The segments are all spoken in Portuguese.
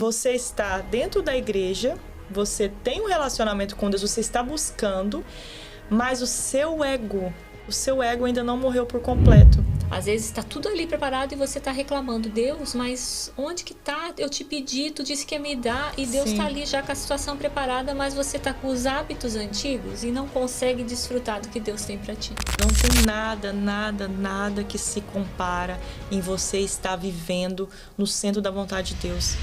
Você está dentro da igreja, você tem um relacionamento com Deus, você está buscando, mas o seu ego ainda não morreu por completo. Às vezes está tudo ali preparado e você está reclamando, Deus, mas onde que tá? Eu te pedi, tu disse que ia me dar, e Deus está ali já com a situação preparada, mas você está com os hábitos antigos e não consegue desfrutar do que Deus tem para ti. Não tem nada que se compara em você estar vivendo no centro da vontade de Deus.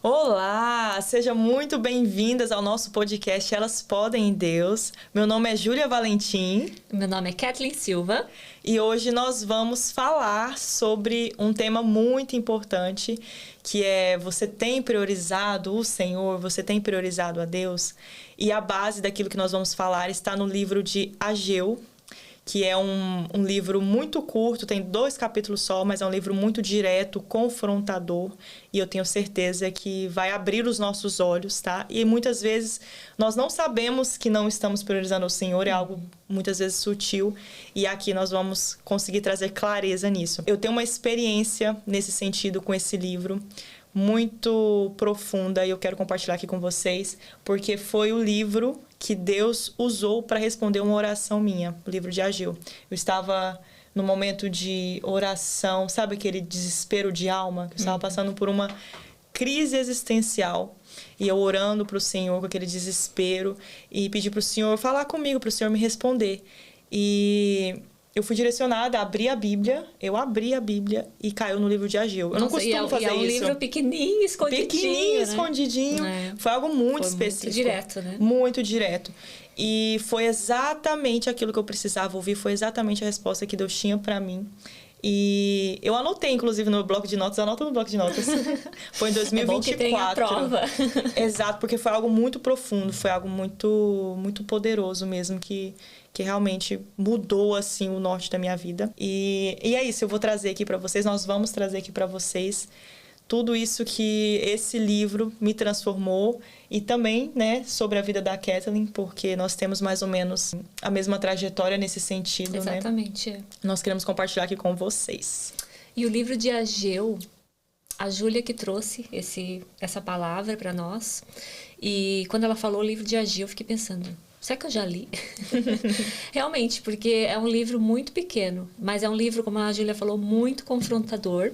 Olá, sejam muito bem-vindas ao nosso podcast Elas Podem em Deus. Meu nome é Júlia Valentim. Meu nome é Kathleen Silva. E hoje nós vamos falar sobre um tema muito importante, que é: você tem priorizado o Senhor, você tem priorizado a Deus? E a base daquilo que nós vamos falar está no livro de Ageu, que é um livro muito curto, tem 2 capítulos só, mas é um livro muito direto, confrontador, e eu tenho certeza que vai abrir os nossos olhos, tá? E muitas vezes nós não sabemos que não estamos priorizando o Senhor, é algo muitas vezes sutil, e aqui nós vamos conseguir trazer clareza nisso. Eu tenho uma experiência nesse sentido com esse livro, muito profunda, e eu quero compartilhar aqui com vocês, porque foi o livro que Deus usou para responder uma oração minha, o livro de Ageu. Eu estava no momento de oração, sabe aquele desespero de alma? Que eu estava passando por uma crise existencial, e eu orando para o Senhor com aquele desespero, e pedi para o Senhor falar comigo, para o Senhor me responder. E eu fui direcionada a abrir a Bíblia, eu abri a Bíblia e caiu no livro de Ageu. Eu não costumo fazer isso. E é um livro pequenininho, escondidinho, escondidinho. É. Foi algo muito específico. Muito direto, né? Muito direto. E foi exatamente aquilo que eu precisava ouvir, foi exatamente a resposta que Deus tinha para mim. E eu anotei, inclusive, no meu bloco de notas. Anota no bloco de notas. Foi em 2024. É bom que tem a prova. Exato, porque foi algo muito profundo, foi algo muito, muito poderoso mesmo, que realmente mudou, assim, o norte da minha vida. E é isso, eu vou trazer aqui para vocês, nós vamos trazer aqui para vocês tudo isso que esse livro me transformou, e também, né, sobre a vida da Kathleen, porque nós temos mais ou menos a mesma trajetória nesse sentido. Exatamente. Né? Nós queremos compartilhar aqui com vocês. E o livro de Ageu, a Júlia que trouxe essa palavra para nós, e quando ela falou o livro de Ageu, eu fiquei pensando, será que eu já li? Realmente, porque é um livro muito pequeno, mas é um livro, como a Júlia falou, muito confrontador.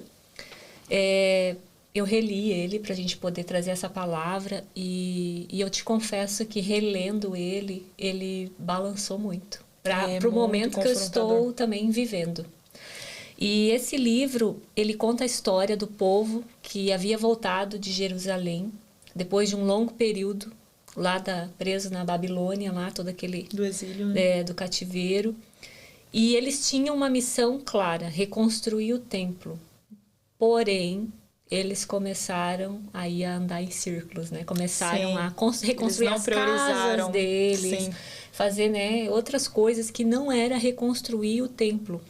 Eu reli ele para a gente poder trazer essa palavra, e eu te confesso que relendo ele balançou muito para o momento que eu estou também vivendo. E esse livro, ele conta a história do povo que havia voltado de Jerusalém depois de um longo período lá preso na Babilônia, lá todo aquele do exílio, né? Do cativeiro. E eles tinham uma missão clara: reconstruir o templo. Porém, eles começaram aí a andar em círculos, né? Começaram a reconstruir as casas deles, fazer, né, outras coisas que não era reconstruir o templo.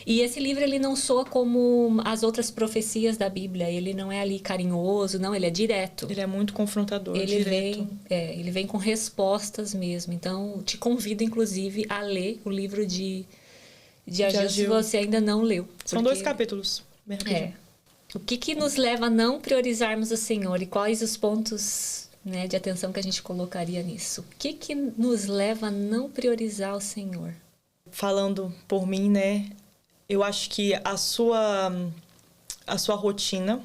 E esse livro, ele não soa como as outras profecias da Bíblia. Ele não é ali carinhoso, não, ele é direto. Ele é muito confrontador, ele vem com respostas mesmo. Então, te convido, inclusive, a ler o livro de Ageu, se você ainda não leu. São 2 capítulos. O que nos leva a não priorizarmos o Senhor, e quais os pontos, né, de atenção que a gente colocaria nisso? O que nos leva a não priorizar o Senhor? Falando por mim, né, eu acho que a sua rotina,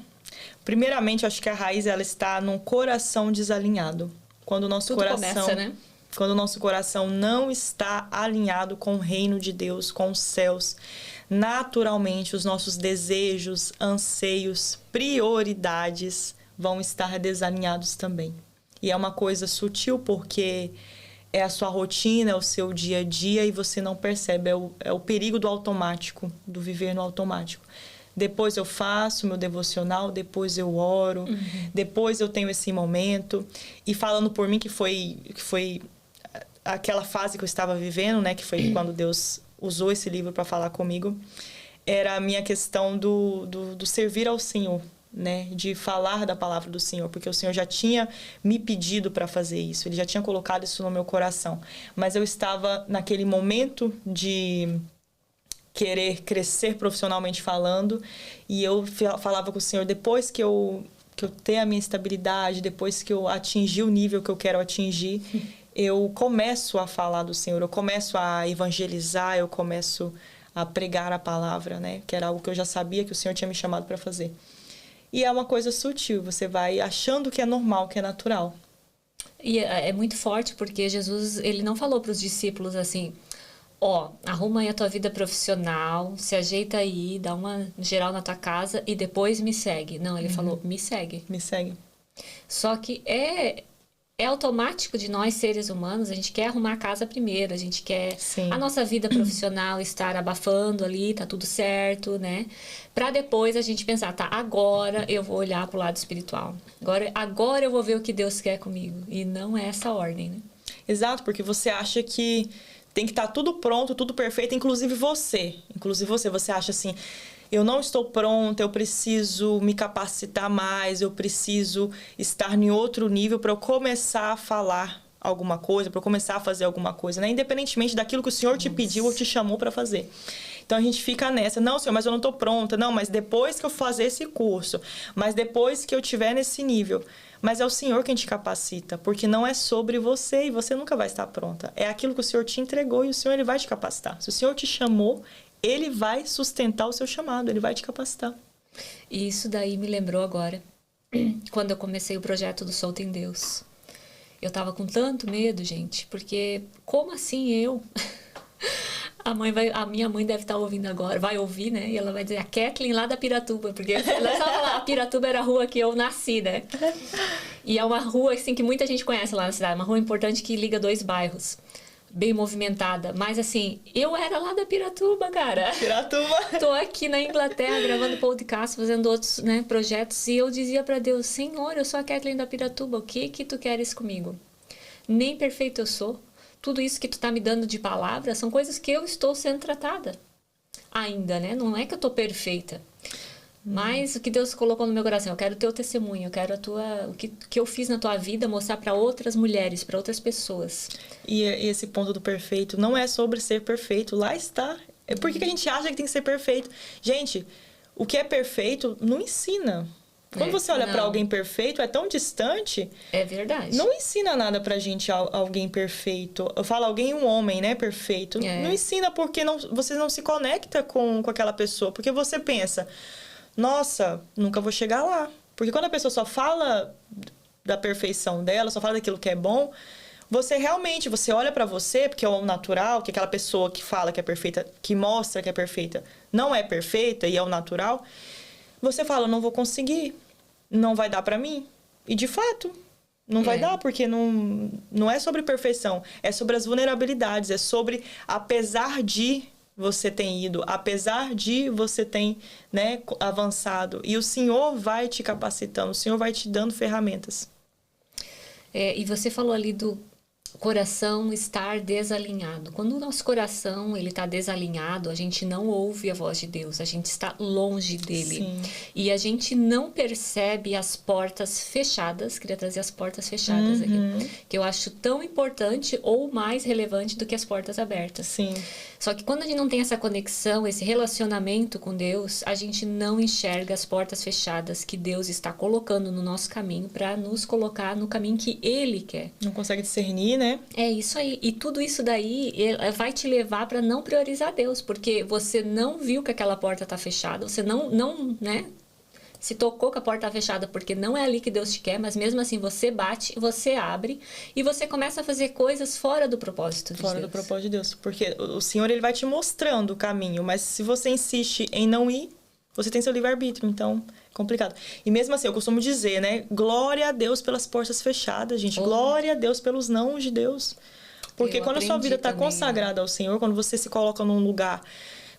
primeiramente, eu acho que a raiz, ela está num coração desalinhado. Quando o nosso começa, né? Quando o nosso coração não está alinhado com o reino de Deus, com os céus, naturalmente os nossos desejos, anseios, prioridades vão estar desalinhados também. E é uma coisa sutil, porque é a sua rotina, é o seu dia a dia, e você não percebe. É o perigo do automático, do viver no automático. Depois eu faço meu devocional, depois eu oro, depois eu tenho esse momento. E falando por mim, que foi aquela fase que eu estava vivendo, né? Que foi quando Deus usou esse livro para falar comigo. era a minha questão do servir ao Senhor, né? De falar da palavra do Senhor, porque o Senhor já tinha me pedido para fazer isso, Ele já tinha colocado isso no meu coração. Mas eu estava naquele momento de querer crescer profissionalmente falando, e eu falava com o Senhor, depois que eu ter a minha estabilidade, depois que eu atingir o nível que eu quero atingir, eu começo a falar do Senhor, eu começo a evangelizar, eu começo a pregar a palavra, né? Que era algo que eu já sabia que o Senhor tinha me chamado para fazer. E é uma coisa sutil, você vai achando que é normal, que é natural. E é muito forte, porque Jesus, ele não falou para os discípulos assim, ó, arruma aí a tua vida profissional, se ajeita aí, dá uma geral na tua casa e depois me segue. Não, ele falou, me segue. Me segue. Só que é automático de nós, seres humanos, a gente quer arrumar a casa primeiro, a gente quer a nossa vida profissional estar abafando ali, tá tudo certo, né? Pra depois a gente pensar, tá, agora eu vou olhar pro lado espiritual. Agora eu vou ver o que Deus quer comigo. E não é essa ordem, né? Exato, porque você acha que tem que estar tudo pronto, tudo perfeito, inclusive você. Você acha assim, eu não estou pronta, eu preciso me capacitar mais, eu preciso estar em outro nível para eu começar a falar alguma coisa, para eu começar a fazer alguma coisa, né? Independentemente daquilo que o Senhor te pediu ou te chamou para fazer. Então a gente fica nessa, não, Senhor, mas eu não estou pronta, não, mas depois que eu fazer esse curso, mas depois que eu estiver nesse nível. Mas é o Senhor quem te capacita, porque não é sobre você e você nunca vai estar pronta. É aquilo que o Senhor te entregou e o Senhor ele vai te capacitar. Se o Senhor te chamou, Ele vai sustentar o seu chamado, Ele vai te capacitar. E isso daí me lembrou agora, quando eu comecei o projeto do Solta em Deus. Eu tava com tanto medo, gente, porque como assim eu? A minha mãe deve estar ouvindo agora, vai ouvir, né? E ela vai dizer, a Kathleen lá da Piratuba, porque ela só fala, a Piratuba era a rua que eu nasci, né? E é uma rua assim, que muita gente conhece lá na cidade, uma rua importante que liga 2 bairros, bem movimentada. Mas assim, eu era lá da Piratuba, cara. Piratuba. Tô aqui na Inglaterra gravando podcast, fazendo outros, né, projetos, e eu dizia pra Deus, Senhor, eu sou a Kathleen da Piratuba, o que tu queres comigo? Nem perfeito eu sou. Tudo isso que tu tá me dando de palavras são coisas que eu estou sendo tratada ainda, né? Não é que eu tô perfeita. Mas o que Deus colocou no meu coração, eu quero o teu testemunho, eu quero o que eu fiz na tua vida, mostrar para outras mulheres, para outras pessoas. E esse ponto do perfeito não é sobre ser perfeito, lá está. Por que a gente acha que tem que ser perfeito? Gente, o que é perfeito não ensina. Quando você olha para alguém perfeito, é tão distante. É verdade. Não ensina nada pra gente alguém perfeito. Eu falo alguém, um homem, né, perfeito. Não ensina porque você não se conecta com aquela pessoa. Porque você pensa, nossa, nunca vou chegar lá. Porque quando a pessoa só fala da perfeição dela, só fala daquilo que é bom, você olha pra você, porque é o natural, que aquela pessoa que fala que é perfeita, que mostra que é perfeita, não é perfeita e é o natural. Você fala, não vou conseguir, não vai dar pra mim. E de fato, não vai dar, porque não é sobre perfeição, é sobre as vulnerabilidades, é sobre, apesar de você ter ido, apesar de você ter, né, avançado. E o Senhor vai te capacitando, o Senhor vai te dando ferramentas. E você falou ali do coração estar desalinhado. Quando o nosso coração ele está desalinhado, a gente não ouve a voz de Deus, a gente está longe dele. Sim. E a gente não percebe as portas fechadas. Queria trazer as portas fechadas aqui, que eu acho tão importante ou mais relevante do que as portas abertas. Sim. Só que quando a gente não tem essa conexão, esse relacionamento com Deus, a gente não enxerga as portas fechadas que Deus está colocando no nosso caminho para nos colocar no caminho que Ele quer. Não consegue discernir, né? É isso aí. E tudo isso daí vai te levar para não priorizar Deus, porque você não viu que aquela porta está fechada, você não, né? Se tocou que a porta está fechada porque não é ali que Deus te quer, mas mesmo assim você bate, você abre e você começa a fazer coisas fora do propósito de Deus. Fora do propósito de Deus. Porque o Senhor ele vai te mostrando o caminho, mas se você insiste em não ir, você tem seu livre-arbítrio, então é complicado. E mesmo assim, eu costumo dizer, né? Glória a Deus pelas portas fechadas, gente. Glória a Deus pelos nãos de Deus. Porque quando a sua vida está consagrada ao Senhor, quando você se coloca num lugar,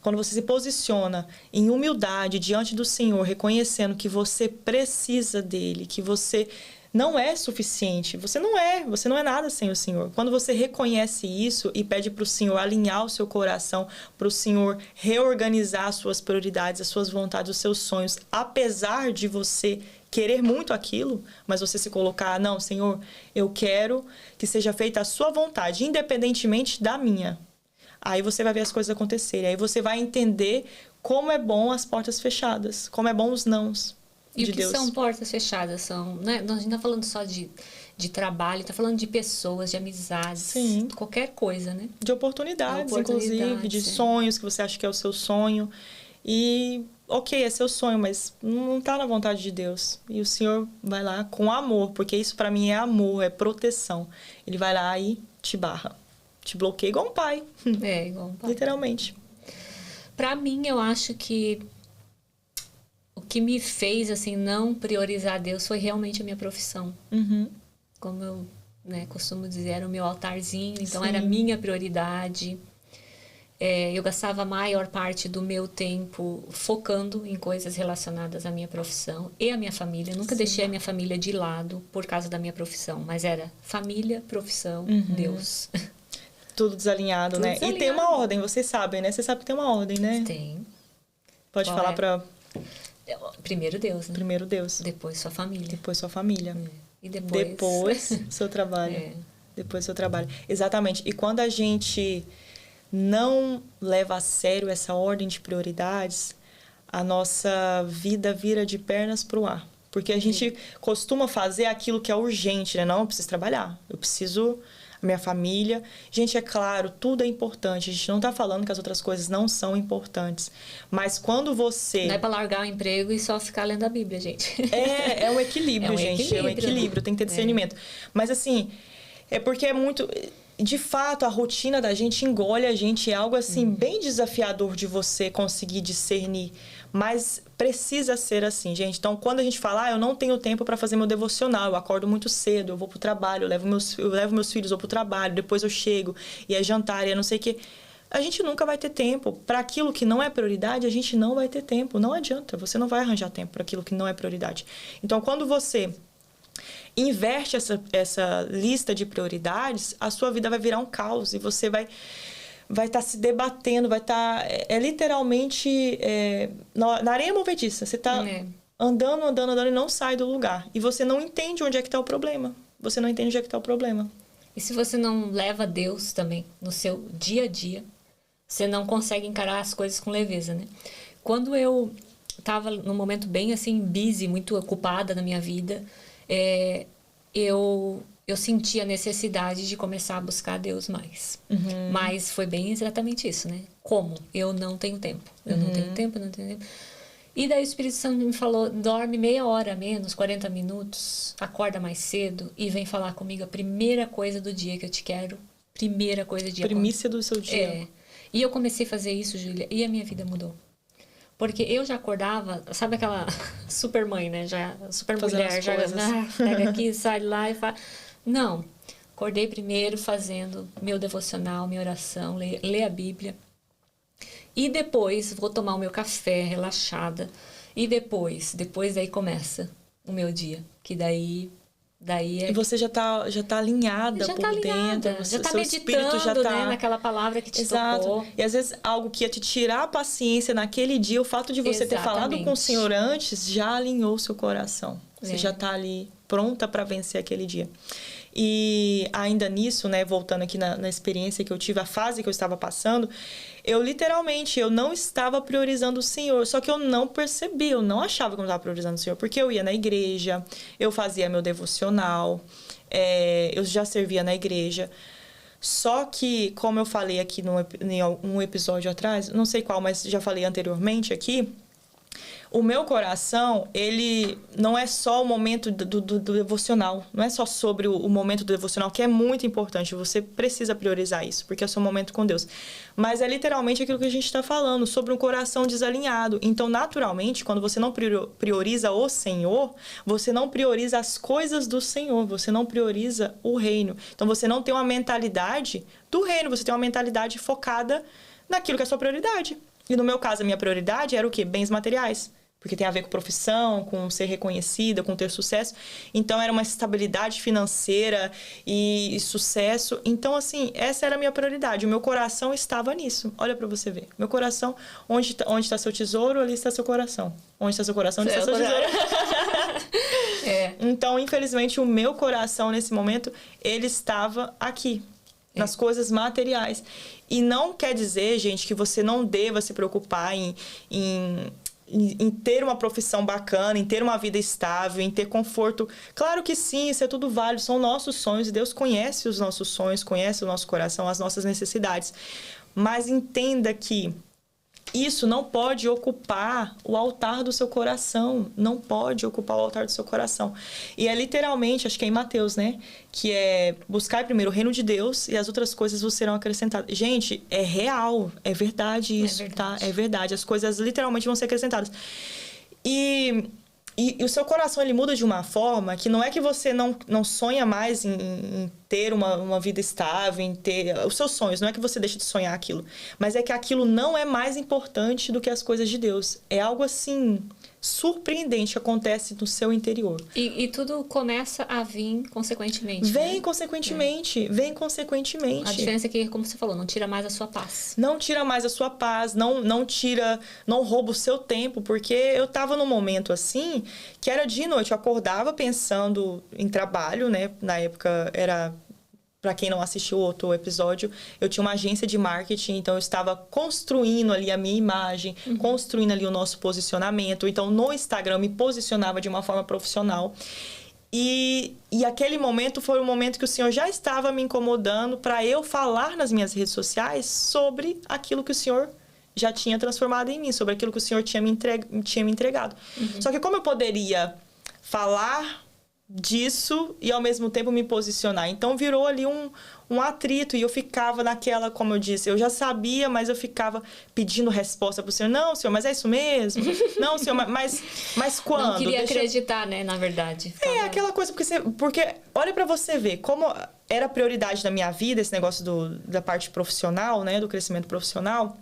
quando você se posiciona em humildade diante do Senhor, reconhecendo que você precisa dele, que você não é suficiente. Você não é nada sem o Senhor. Quando você reconhece isso e pede para o Senhor alinhar o seu coração, para o Senhor reorganizar as suas prioridades, as suas vontades, os seus sonhos, apesar de você querer muito aquilo, mas você se colocar, não, Senhor, eu quero que seja feita a sua vontade, independentemente da minha. Aí você vai ver as coisas acontecerem. Aí você vai entender como é bom as portas fechadas, como é bom os nãos. E o que são portas fechadas? São, né? A gente não está falando só de trabalho, está falando de pessoas, de amizades, sim, qualquer coisa, né? De oportunidades, inclusive, de sonhos que você acha que é o seu sonho. E, ok, é seu sonho, mas não está na vontade de Deus. E o Senhor vai lá com amor, porque isso para mim é amor, é proteção. Ele vai lá e te barra, te bloqueia igual um pai. É, igual um pai. Literalmente. Para mim, eu acho que o que me fez, assim, não priorizar Deus foi realmente a minha profissão. Uhum. Como eu, né, costumo dizer, era o meu altarzinho, então Sim. era a minha prioridade. Eu gastava a maior parte do meu tempo focando em coisas relacionadas à minha profissão e à minha família. Eu nunca deixei a minha família de lado por causa da minha profissão, mas era família, profissão, Deus. Tudo desalinhado, né? E tem uma ordem, vocês sabem, né? Você sabe que tem uma ordem, né? Tem. Pode falar pra... Primeiro Deus, né? Primeiro Deus. Depois sua família. Depois sua família. E depois seu trabalho. Depois seu trabalho. Exatamente. E quando a gente não leva a sério essa ordem de prioridades, a nossa vida vira de pernas pro ar. Porque a gente costuma fazer aquilo que é urgente, né? Não, eu preciso trabalhar. Eu preciso... minha família. Gente, é claro, tudo é importante. A gente não tá falando que as outras coisas não são importantes. Mas quando você... Não é pra largar o emprego e só ficar lendo a Bíblia, gente. É um equilíbrio, gente. É um equilíbrio, tem que ter discernimento. Mas assim, é porque é muito... De fato, a rotina da gente engole a gente. É algo assim, bem desafiador de você conseguir discernir. Mas precisa ser assim, gente. Então, quando a gente fala, eu não tenho tempo para fazer meu devocional, eu acordo muito cedo, eu vou pro trabalho, eu levo meus filhos, vou pro trabalho, depois eu chego, e é jantar, e é não sei o quê. A gente nunca vai ter tempo. Para aquilo que não é prioridade, a gente não vai ter tempo. Não adianta, você não vai arranjar tempo para aquilo que não é prioridade. Então, quando você inverte essa lista de prioridades, a sua vida vai virar um caos, e você vai estar se debatendo, vai estar... literalmente na areia movediça. Você está andando e não sai do lugar. E você não entende onde é que está o problema. Você não entende onde é que está o problema. E se você não leva Deus também no seu dia a dia, você não consegue encarar as coisas com leveza, né? Quando eu estava num momento bem assim, busy, muito ocupada na minha vida, eu senti a necessidade de começar a buscar Deus mais. Mas foi bem exatamente isso, né? Como? Eu não tenho tempo. Eu não tenho tempo. E daí o Espírito Santo me falou, dorme meia hora menos, 40 minutos, acorda mais cedo e vem falar comigo a primeira coisa do dia que eu te quero. Primeira coisa do dia. Primícia do seu dia. E eu comecei a fazer isso, Júlia, e a minha vida mudou. Porque eu já acordava, sabe aquela super mãe, né? Já, super mulher, já pega aqui, sai lá e faz. Não. Acordei primeiro fazendo meu devocional, minha oração, ler a Bíblia. E depois vou tomar o meu café relaxada. E depois daí começa o meu dia. Que daí E você já tá alinhada por dentro. Já tá meditando, né, naquela palavra que te tocou. E às vezes algo que ia te tirar a paciência naquele dia, o fato de você ter falado com o Senhor antes, já alinhou seu coração. Você já tá ali pronta para vencer aquele dia. E ainda nisso, né, voltando aqui na experiência que eu tive, a fase que eu estava passando, eu não estava priorizando o Senhor, só que eu não percebi, eu não achava que eu não estava priorizando o Senhor, porque eu ia na igreja, eu fazia meu devocional, eu já servia na igreja. Só que, como eu falei aqui em um episódio atrás, não sei qual, mas já falei anteriormente aqui, o meu coração, ele não é só o momento do devocional. Não é só sobre o momento do devocional, que é muito importante. Você precisa priorizar isso, porque é o seu momento com Deus. Mas é literalmente aquilo que a gente está falando, sobre um coração desalinhado. Então, naturalmente, quando você não prioriza o Senhor, você não prioriza as coisas do Senhor. Você não prioriza o reino. Então, você não tem uma mentalidade do reino. Você tem uma mentalidade focada naquilo que é a sua prioridade. E no meu caso, a minha prioridade era o quê? Bens materiais. porque tem a ver com profissão, com ser reconhecida, com ter sucesso. Então, era uma estabilidade financeira e sucesso. Então, assim, essa era a minha prioridade. O meu coração estava nisso. Olha para você ver. Meu coração, onde está seu tesouro, ali está seu coração. Onde está seu coração, ali está seu tesouro. Então, infelizmente, o meu coração, nesse momento, ele estava aqui, nas coisas materiais. E não quer dizer, gente, que você não deva se preocupar em ter uma profissão bacana, em ter uma vida estável, em ter conforto. Claro que sim, isso é tudo válido, são nossos sonhos, e Deus conhece os nossos sonhos, conhece o nosso coração, as nossas necessidades. Mas entenda que isso não pode ocupar o altar do seu coração. Não pode ocupar o altar do seu coração. E é literalmente, acho que é em Mateus, né? Que é buscar primeiro o reino de Deus e as outras coisas vos serão acrescentadas. Gente, é real. É verdade isso, tá? É verdade. As coisas literalmente vão ser acrescentadas. E o seu coração, ele muda de uma forma que não é que você não sonha mais em ter uma vida estável, em ter os seus sonhos. Não é que você deixa de sonhar aquilo. Mas é que aquilo não é mais importante do que as coisas de Deus. É algo, assim, surpreendente que acontece no seu interior. E tudo começa a vir consequentemente. Vem, né? consequentemente. Vem consequentemente. A diferença é que, como você falou, não tira mais a sua paz. Não tira mais a sua paz, não rouba o seu tempo, porque eu tava num momento assim, que era dia e noite, eu acordava pensando em trabalho, né? Na época era, para quem não assistiu o outro episódio, eu tinha uma agência de marketing, então eu estava construindo ali a minha imagem, construindo ali o nosso posicionamento. Então, no Instagram, eu me posicionava de uma forma profissional. E aquele momento foi um momento que o Senhor já estava me incomodando para eu falar nas minhas redes sociais sobre aquilo que o Senhor já tinha transformado em mim, sobre aquilo que o Senhor tinha me entregado. Só que como eu poderia falar disso e ao mesmo tempo me posicionar? Então virou ali um atrito e eu ficava naquela, como eu disse, eu já sabia, mas eu ficava pedindo resposta pro Senhor. Não, Senhor, mas é isso mesmo? Não, Senhor, mas quando? Não queria acreditar, né, na verdade. Ficava... aquela coisa, porque olha pra você ver, como era prioridade na minha vida esse negócio da parte profissional, né, do crescimento profissional,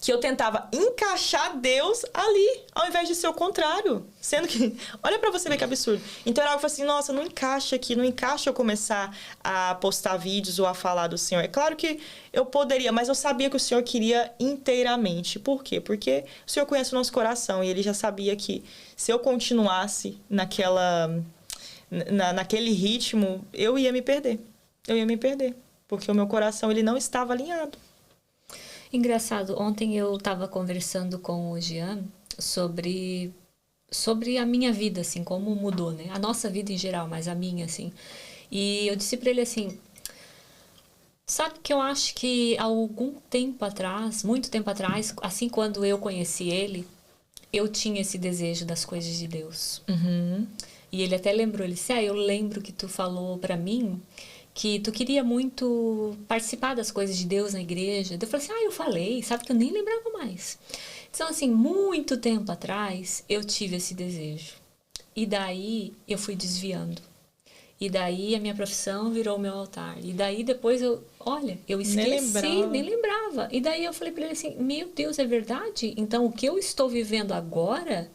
que eu tentava encaixar Deus ali, ao invés de ser o contrário. Sendo que... Olha pra você ver que absurdo. Então, era algo assim, nossa, não encaixa aqui, não encaixa eu começar a postar vídeos ou a falar do Senhor. É claro que eu poderia, mas eu sabia que o Senhor queria inteiramente. Por quê? Porque o Senhor conhece o nosso coração e Ele já sabia que se eu continuasse naquele ritmo, eu ia me perder. Eu ia me perder. Porque o meu coração, ele não estava alinhado. Engraçado, ontem eu estava conversando com o Jean sobre a minha vida, assim, como mudou, né? A nossa vida em geral, mas a minha, assim. E eu disse para ele assim, sabe que eu acho que há algum tempo atrás, muito tempo atrás, assim, quando eu conheci ele, eu tinha esse desejo das coisas de Deus. E ele até lembrou, ele disse, eu lembro que tu falou para mim que tu queria muito participar das coisas de Deus na igreja. Eu falei assim, eu falei, sabe que eu nem lembrava mais. Então, assim, muito tempo atrás, eu tive esse desejo. E daí, eu fui desviando. E daí, a minha profissão virou o meu altar. E daí, depois, eu esqueci, nem lembrava. E daí, eu falei pra ele assim, meu Deus, é verdade? Então, o que eu estou vivendo agora...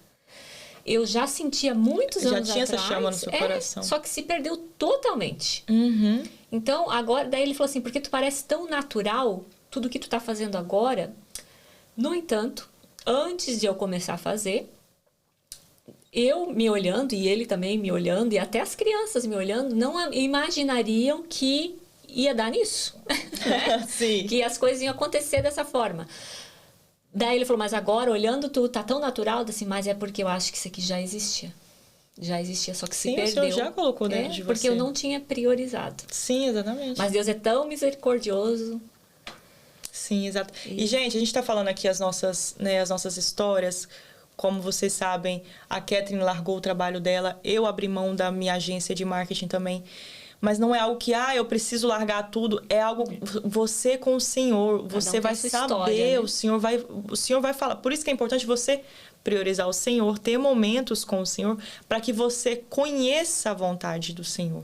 Eu já sentia muitos anos atrás. Já tinha essa chama no seu coração. Só que se perdeu totalmente. Então, agora... Daí ele falou assim, porque tu parece tão natural, tudo que tu tá fazendo agora. No entanto, antes de eu começar a fazer, eu me olhando, e ele também me olhando, e até as crianças me olhando, não imaginariam que ia dar nisso. Né? Sim. Que as coisas iam acontecer dessa forma. Daí ele falou, mas agora, olhando, tu tá tão natural, assim, mas é porque eu acho que isso aqui já existia. Já existia, só que se perdeu. Sim, o Senhor já colocou dentro de você. Porque eu não tinha priorizado. Sim, exatamente. Mas Deus é tão misericordioso. Sim, exato. E gente, a gente tá falando aqui as nossas histórias. Como vocês sabem, a Catherine largou o trabalho dela. Eu abri mão da minha agência de marketing também. Mas não é algo que, eu preciso largar tudo. É algo, você com o Senhor. Você vai saber, história, né? o Senhor vai falar. Por isso que é importante você priorizar o Senhor, ter momentos com o Senhor, para que você conheça a vontade do Senhor.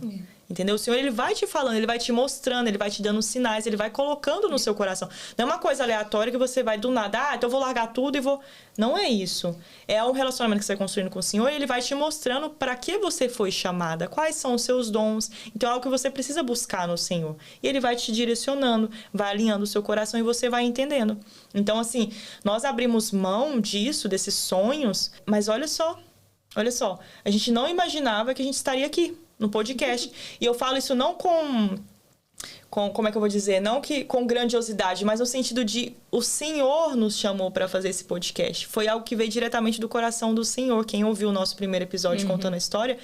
Entendeu? O Senhor, ele vai te falando, ele vai te mostrando, ele vai te dando sinais, ele vai colocando no seu coração. Não é uma coisa aleatória que você vai do nada, então eu vou largar tudo e vou... Não é isso. É um relacionamento que você vai construindo com o Senhor e ele vai te mostrando para que você foi chamada, quais são os seus dons. Então é algo que você precisa buscar no Senhor. E ele vai te direcionando, vai alinhando o seu coração e você vai entendendo. Então, assim, nós abrimos mão disso, desses sonhos, mas olha só, a gente não imaginava que a gente estaria aqui no podcast. E eu falo isso não com como é que eu vou dizer? Não que com grandiosidade, mas no sentido de o Senhor nos chamou para fazer esse podcast. Foi algo que veio diretamente do coração do Senhor. Quem ouviu o nosso primeiro episódio contando a história.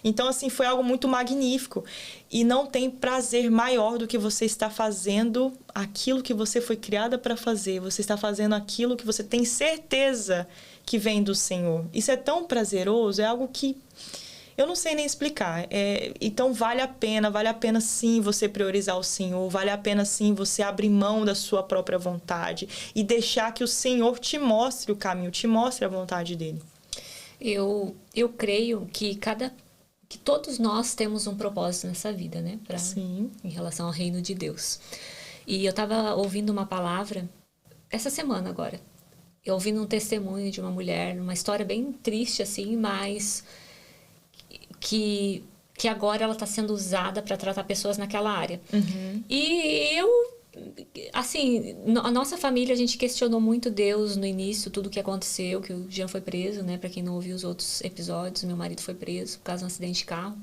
Então, assim, foi algo muito magnífico. E não tem prazer maior do que você estar fazendo aquilo que você foi criada para fazer. Você está fazendo aquilo que você tem certeza que vem do Senhor. Isso é tão prazeroso, é algo que eu não sei nem explicar. Então, vale a pena sim você priorizar o Senhor, vale a pena sim você abrir mão da sua própria vontade e deixar que o Senhor te mostre o caminho, te mostre a vontade dele. Eu creio que todos nós temos um propósito nessa vida, né? Sim. Em relação ao reino de Deus. E eu estava ouvindo uma palavra essa semana agora. Eu ouvi um testemunho de uma mulher, uma história bem triste assim, mas que agora ela está sendo usada para tratar pessoas naquela área. E eu, assim, a nossa família, a gente questionou muito Deus no início, tudo o que aconteceu, que o Jean foi preso, né? Para quem não ouviu os outros episódios, meu marido foi preso por causa de um acidente de carro.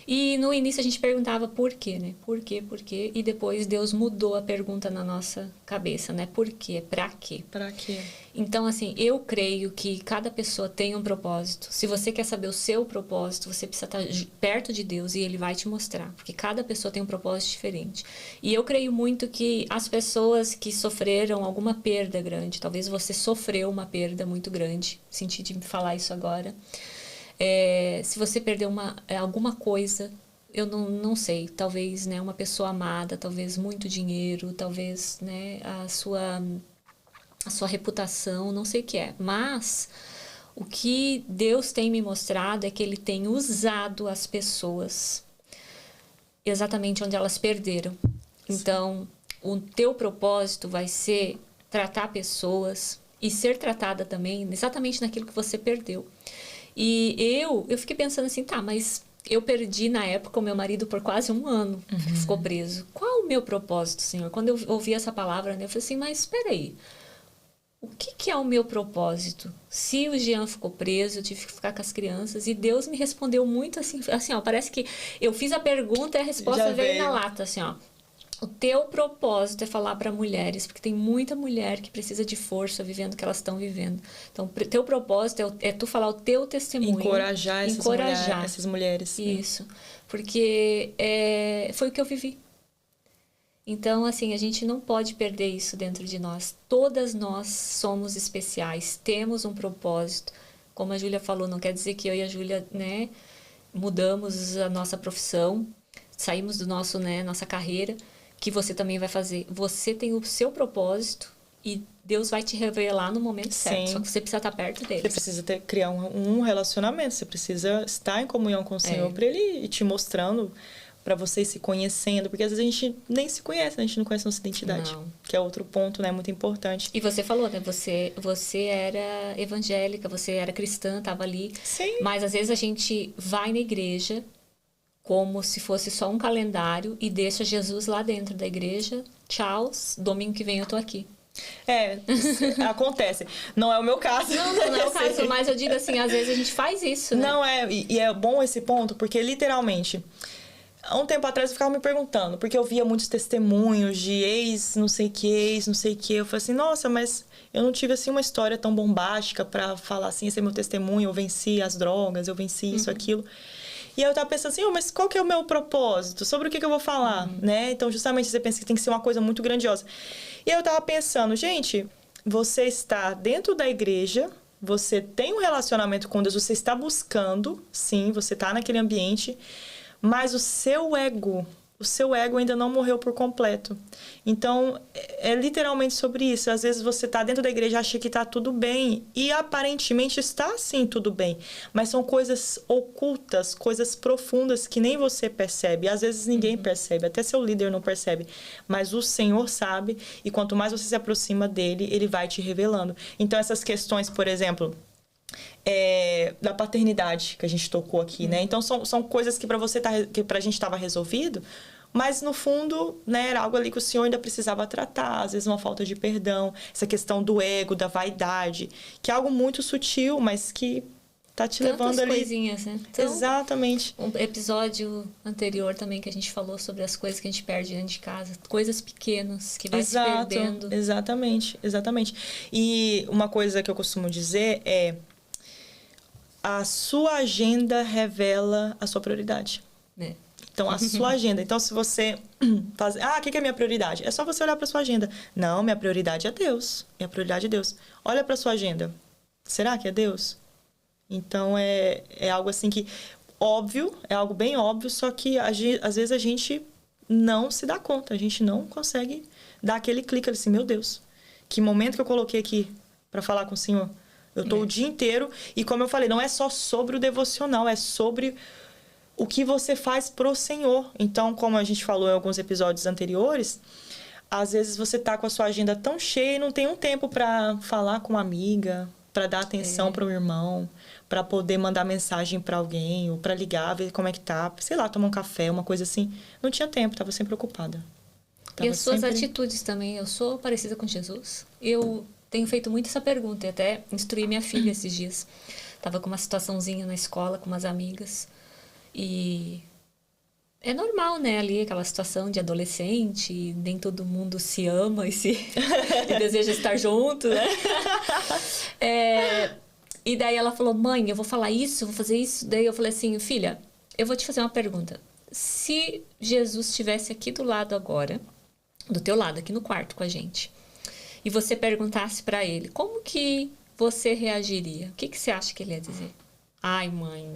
E no início a gente perguntava por quê, né? Por quê? E depois Deus mudou a pergunta na nossa cabeça, né? Por quê? Pra quê? Pra quê? Então, assim, eu creio que cada pessoa tem um propósito. Se você quer saber o seu propósito, você precisa estar perto de Deus e Ele vai te mostrar. Porque cada pessoa tem um propósito diferente. E eu creio muito que as pessoas que sofreram alguma perda grande, talvez você sofreu uma perda muito grande, senti de me falar isso agora. Se você perdeu alguma coisa, eu não sei, talvez, né, uma pessoa amada, talvez muito dinheiro, talvez, né, a sua reputação, não sei o que é. Mas o que Deus tem me mostrado é que Ele tem usado as pessoas exatamente onde elas perderam. Então, o teu propósito vai ser tratar pessoas e ser tratada também exatamente naquilo que você perdeu. E eu fiquei pensando assim, tá, mas eu perdi na época o meu marido por quase 1 ano, ficou preso. Qual o meu propósito, Senhor? Quando eu ouvi essa palavra, né, eu falei assim, mas espera aí, o que é o meu propósito? Se o Jean ficou preso, eu tive que ficar com as crianças, e Deus me respondeu muito assim, ó, parece que eu fiz a pergunta e a resposta veio na lata, assim, ó. O teu propósito é falar para mulheres, porque tem muita mulher que precisa de força vivendo o que elas estão vivendo. Então, teu propósito é tu falar o teu testemunho. Encorajar essas mulheres. Isso. Porque foi o que eu vivi. Então, assim, a gente não pode perder isso dentro de nós. Todas nós somos especiais, temos um propósito. Como a Júlia falou, não quer dizer que eu e a Júlia, né, mudamos a nossa profissão, saímos do nossa carreira, que você também vai fazer. Você tem o seu propósito e Deus vai te revelar no momento certo. Só que você precisa estar perto dele. Você precisa criar um relacionamento, você precisa estar em comunhão com o Senhor para Ele ir te mostrando, para vocês se conhecendo, porque às vezes a gente nem se conhece, né? A gente não conhece a nossa identidade. Não. Que é outro ponto, né? Muito importante. E você falou, né? Você era evangélica, você era cristã, estava ali. Sim. Mas às vezes a gente vai na igreja como se fosse só um calendário e deixa Jesus lá dentro da igreja. Tchau, domingo que vem eu tô aqui. Acontece. Não é o meu caso. Não é o caso, mas eu digo assim, às vezes a gente faz isso, né? Não é, e é bom esse ponto, porque literalmente, há um tempo atrás eu ficava me perguntando, porque eu via muitos testemunhos de ex, não sei o que. Eu falei assim, nossa, mas eu não tive assim uma história tão bombástica pra falar assim, esse é meu testemunho, eu venci as drogas, eu venci isso, aquilo. E aí eu tava pensando assim, mas qual que é o meu propósito? Sobre o que eu vou falar, né? Então, justamente, você pensa que tem que ser uma coisa muito grandiosa. E aí eu tava pensando, gente, você está dentro da igreja, você tem um relacionamento com Deus, você está buscando, sim, você está naquele ambiente, mas o seu ego, o seu ego ainda não morreu por completo. Então, é literalmente sobre isso. Às vezes você está dentro da igreja e acha que está tudo bem. E aparentemente está, sim, tudo bem. Mas são coisas ocultas, coisas profundas que nem você percebe. Às vezes ninguém percebe, até seu líder não percebe. Mas o Senhor sabe. E quanto mais você se aproxima dele, ele vai te revelando. Então, essas questões, por exemplo... da paternidade que a gente tocou aqui, né? Então, são coisas que pra gente estava resolvido, mas no fundo, né, era algo ali que o Senhor ainda precisava tratar, às vezes uma falta de perdão, essa questão do ego, da vaidade, que é algo muito sutil, mas que tá te levando ali... coisinhas, né? Então, exatamente. Um episódio anterior também que a gente falou sobre as coisas que a gente perde dentro de casa, coisas pequenas que vai se perdendo. Exatamente. E uma coisa que eu costumo dizer é: a sua agenda revela a sua prioridade. Então, a sua agenda. Então, se você faz... o que é minha prioridade? É só você olhar para sua agenda. Não, minha prioridade é Deus. Minha prioridade é Deus. Olha para sua agenda. Será que é Deus? Então, é algo assim que... óbvio, é algo bem óbvio, só que às vezes a gente não se dá conta. A gente não consegue dar aquele clique assim, meu Deus, que momento que eu coloquei aqui para falar com o Senhor? Eu estou o dia inteiro, e como eu falei, não é só sobre o devocional, é sobre o que você faz pro Senhor. Então, como a gente falou em alguns episódios anteriores, às vezes você tá com a sua agenda tão cheia e não tem um tempo para falar com uma amiga, para dar atenção para um irmão, para poder mandar mensagem para alguém, ou para ligar, ver como é que tá, sei lá, tomar um café, uma coisa assim. Não tinha tempo, estava sempre ocupada. E as suas atitudes também. Eu sou parecida com Jesus. Eu tenho feito muito essa pergunta e até instruí minha filha esses dias. Tava com uma situaçãozinha na escola com umas amigas e é normal, né, ali aquela situação de adolescente, nem todo mundo se ama e e deseja estar junto, né? E daí ela falou: mãe, eu vou falar isso, eu vou fazer isso. Daí eu falei assim: filha, eu vou te fazer uma pergunta. Se Jesus estivesse aqui do lado agora, do teu lado, aqui no quarto com a gente, e você perguntasse pra ele, como que você reagiria? O que você acha que ele ia dizer? Ai, mãe.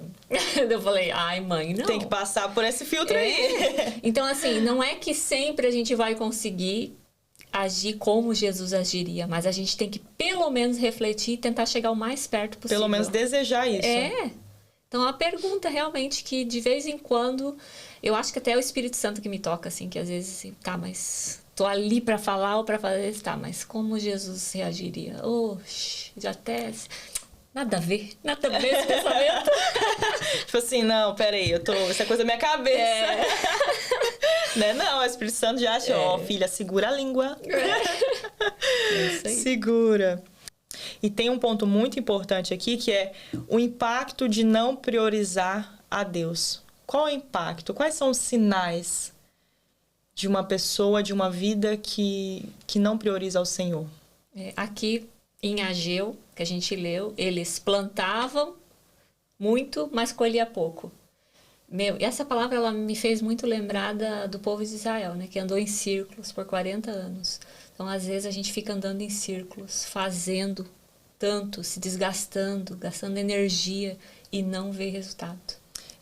Eu falei: ai, mãe, não. Tem que passar por esse filtro aí. Então, assim, não é que sempre a gente vai conseguir agir como Jesus agiria, mas a gente tem que pelo menos refletir e tentar chegar o mais perto possível. Pelo menos desejar isso. Então, a pergunta realmente que de vez em quando, eu acho que até é o Espírito Santo que me toca, assim, que às vezes, assim, tá, mas tô ali pra falar ou pra fazer, tá, mas como Jesus reagiria? Oxi, já até... Nada a ver esse pensamento. Tipo assim, não, peraí, isso é coisa da minha cabeça. Né? Não, o Espírito Santo já acha, filha, segura a língua. Isso aí. Segura. E tem um ponto muito importante aqui, que é o impacto de não priorizar a Deus. Qual é o impacto? Quais são os sinais de uma pessoa, de uma vida que não prioriza o Senhor? Aqui em Ageu, que a gente leu, eles plantavam muito, mas colhia pouco. E essa palavra ela me fez muito lembrar do povo de Israel, né? Que andou em círculos por 40 anos. Então, às vezes, a gente fica andando em círculos, fazendo tanto, se desgastando, gastando energia e não vê resultado.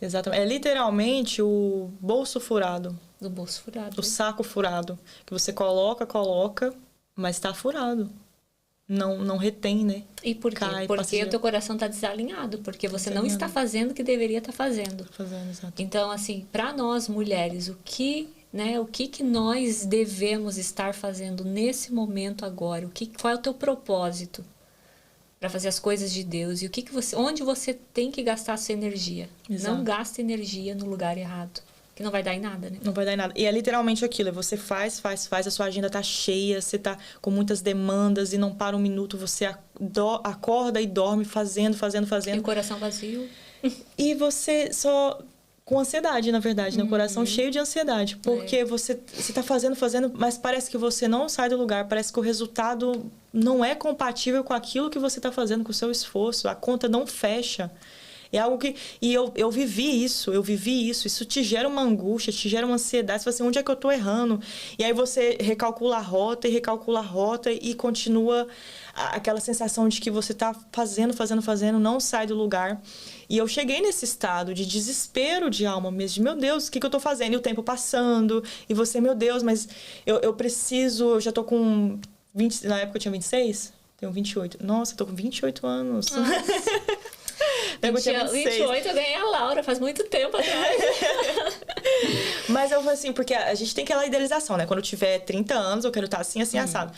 Exatamente. É literalmente o bolso furado. Do bolso furado. O saco furado. Que você coloca, mas está furado. Não retém, né? E por quê? Porque o teu coração está desalinhado. Porque você não está fazendo o que deveria estar fazendo. Exato. Então, assim, para nós mulheres, o que nós devemos estar fazendo nesse momento agora? Qual é o teu propósito para fazer as coisas de Deus? E onde você tem que gastar a sua energia? Exato. Não gasta energia no lugar errado. Que não vai dar em nada, né? Não vai dar em nada. E é literalmente aquilo. Você faz, a sua agenda tá cheia, você tá com muitas demandas e não para um minuto, você acorda e dorme fazendo. E o coração vazio. E você só... com ansiedade, na verdade, né? O coração cheio de ansiedade. Porque você tá fazendo, mas parece que você não sai do lugar. Parece que o resultado não é compatível com aquilo que você tá fazendo, com o seu esforço. A conta não fecha. É algo que... E eu vivi isso. Isso te gera uma angústia, te gera uma ansiedade. Você fala assim, onde é que eu tô errando? E aí você recalcula a rota e continua aquela sensação de que você tá fazendo, não sai do lugar. E eu cheguei nesse estado de desespero de alma mesmo, de, meu Deus, o que eu tô fazendo? E o tempo passando, e você, meu Deus, mas eu preciso... Eu já tô com 20... Na época eu tinha 26? Tenho 28. Nossa, eu tô com 28 anos. Nossa. 28 eu ganhei a Laura, faz muito tempo atrás. Mas eu falei assim, porque a gente tem aquela idealização, né? Quando eu tiver 30 anos, eu quero estar assim, assado.